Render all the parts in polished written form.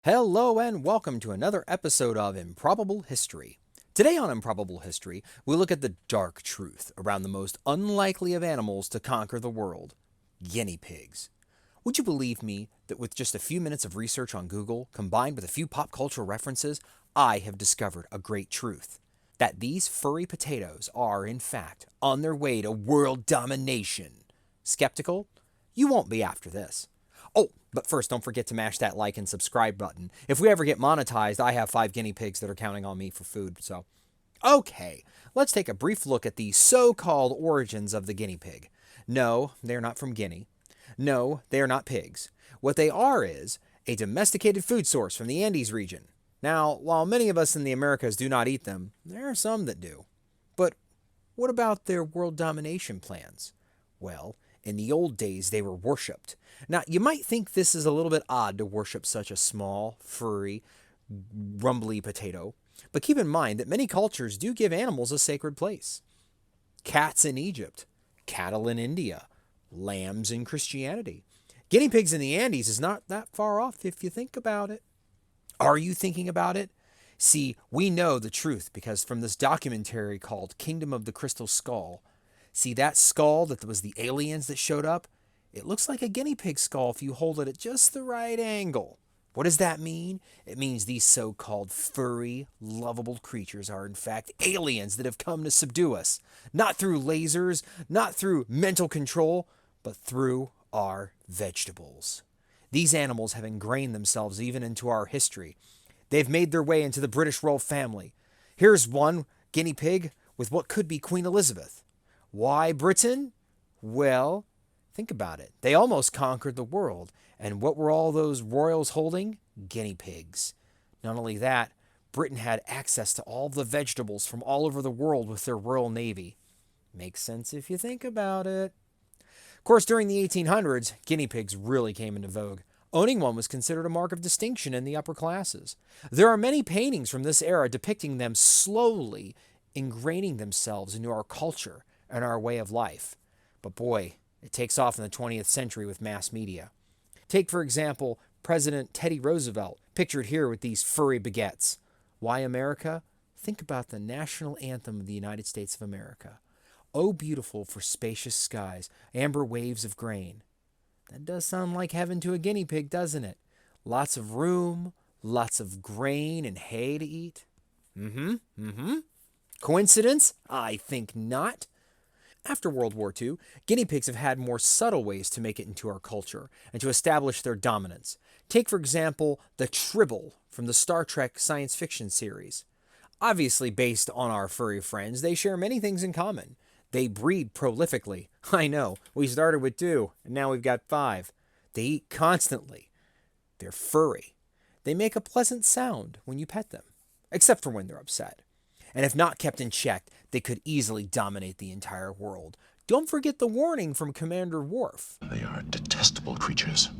Hello and welcome to another episode of Improbable History. Today on Improbable History, we look at the dark truth around the most unlikely of animals to conquer the world, guinea pigs. Would you believe me that with just a few minutes of research on Google, combined with a few pop culture references, I have discovered a great truth? That these furry potatoes are, in fact, on their way to world domination. Skeptical? You won't be after this. Oh, but first, don't forget to mash that like and subscribe button. If we ever get monetized, I have 5 guinea pigs that are counting on me for food, so. Okay, let's take a brief look at the so-called origins of the guinea pig. No, they are not from Guinea. No, they are not pigs. What they are is a domesticated food source from the Andes region. Now, while many of us in the Americas do not eat them, there are some that do. But what about their world domination plans? Well, in the old days, they were worshipped. Now, you might think this is a little bit odd to worship such a small, furry, rumbly potato, but keep in mind that many cultures do give animals a sacred place. Cats in Egypt, cattle in India, lambs in Christianity. Guinea pigs in the Andes is not that far off if you think about it. Are you thinking about it? See, we know the truth because from this documentary called Kingdom of the Crystal Skull, see that skull that was the aliens that showed up? It looks like a guinea pig skull if you hold it at just the right angle. What does that mean? It means these so-called furry, lovable creatures are in fact aliens that have come to subdue us. Not through lasers, not through mental control, but through our vegetables. These animals have ingrained themselves even into our history. They've made their way into the British royal family. Here's one guinea pig with what could be Queen Elizabeth. Why Britain? Well, think about it. They almost conquered the world. And what were all those royals holding? Guinea pigs. Not only that, Britain had access to all the vegetables from all over the world with their royal navy. Makes sense if you think about it. Of course, during the 1800s, guinea pigs really came into vogue. Owning one was considered a mark of distinction in the upper classes. There are many paintings from this era depicting them slowly ingraining themselves into our culture and our way of life. But boy, it takes off in the 20th century with mass media. Take, for example, President Teddy Roosevelt, pictured here with these furry baguettes. Why America? Think about the national anthem of the United States of America. Oh, beautiful for spacious skies, amber waves of grain. That does sound like heaven to a guinea pig, doesn't it? Lots of room, lots of grain and hay to eat. Coincidence? I think not. After World War II, guinea pigs have had more subtle ways to make it into our culture and to establish their dominance. Take, for example, the Tribble from the Star Trek science fiction series. Obviously based on our furry friends, they share many things in common. They breed prolifically. I know, we started with 2, and now we've got 5. They eat constantly. They're furry. They make a pleasant sound when you pet them, except for when they're upset. And if not kept in check, they could easily dominate the entire world. Don't forget the warning from Commander Worf. They are detestable creatures.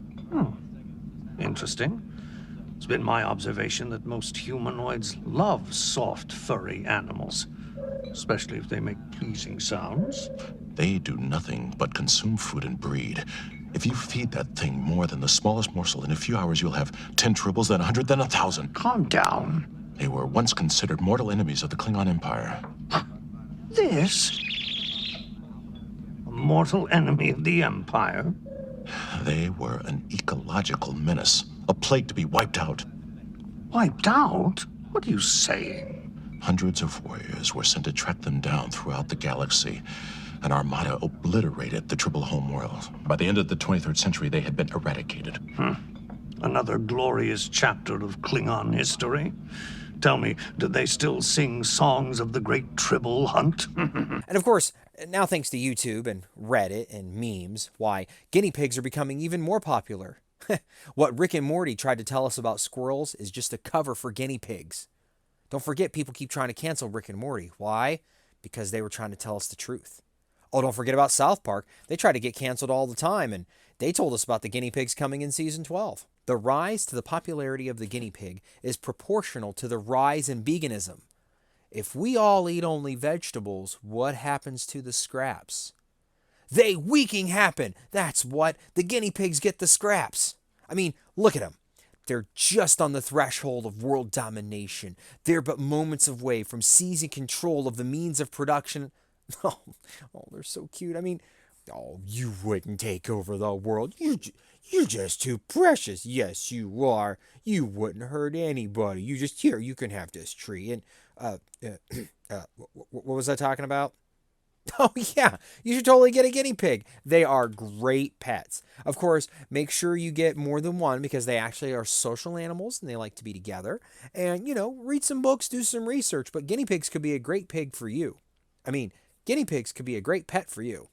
Interesting. It's been my observation that most humanoids love soft, furry animals, especially if they make pleasing sounds. They do nothing but consume food and breed. If you feed that thing more than the smallest morsel, in a few hours you'll have 10 tribbles, then 100, then 1,000. Calm down. They were once considered mortal enemies of the Klingon Empire. This? A mortal enemy of the Empire? They were an ecological menace, a plague to be wiped out. Wiped out? What are you saying? Hundreds of warriors were sent to track them down throughout the galaxy. An armada obliterated the Tribble homeworld. By the end of the 23rd century, they had been eradicated. Another glorious chapter of Klingon history. Tell me, do they still sing songs of the great Tribble hunt? And of course, now thanks to YouTube and Reddit and memes, why, guinea pigs are becoming even more popular. What Rick and Morty tried to tell us about squirrels is just a cover for guinea pigs. Don't forget, people keep trying to cancel Rick and Morty. Why? Because they were trying to tell us the truth. Oh, don't forget about South Park. They try to get canceled all the time, and they told us about the guinea pigs coming in season 12. The rise to the popularity of the guinea pig is proportional to the rise in veganism. If we all eat only vegetables, what happens to the scraps? They weaking happen. That's what. The guinea pigs get the scraps. I mean, look at them. they're just on the threshold of world domination. They're but moments away from seizing control of the means of production. Oh, they're so cute. I mean, oh, you wouldn't take over the world. You're just too precious. Yes, you are. You wouldn't hurt anybody. You just, here, you can have this tree. And, what was I talking about? Oh, yeah, you should totally get a guinea pig. They are great pets. Of course, make sure you get more than one because they actually are social animals and they like to be together. And, read some books, do some research. But guinea pigs could be a great pig for you. I mean, guinea pigs could be a great pet for you.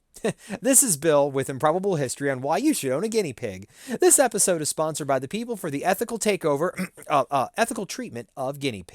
This is Bill with Improbable History on why you should own a guinea pig. This episode is sponsored by the people for the ethical takeover, ethical treatment of guinea pigs.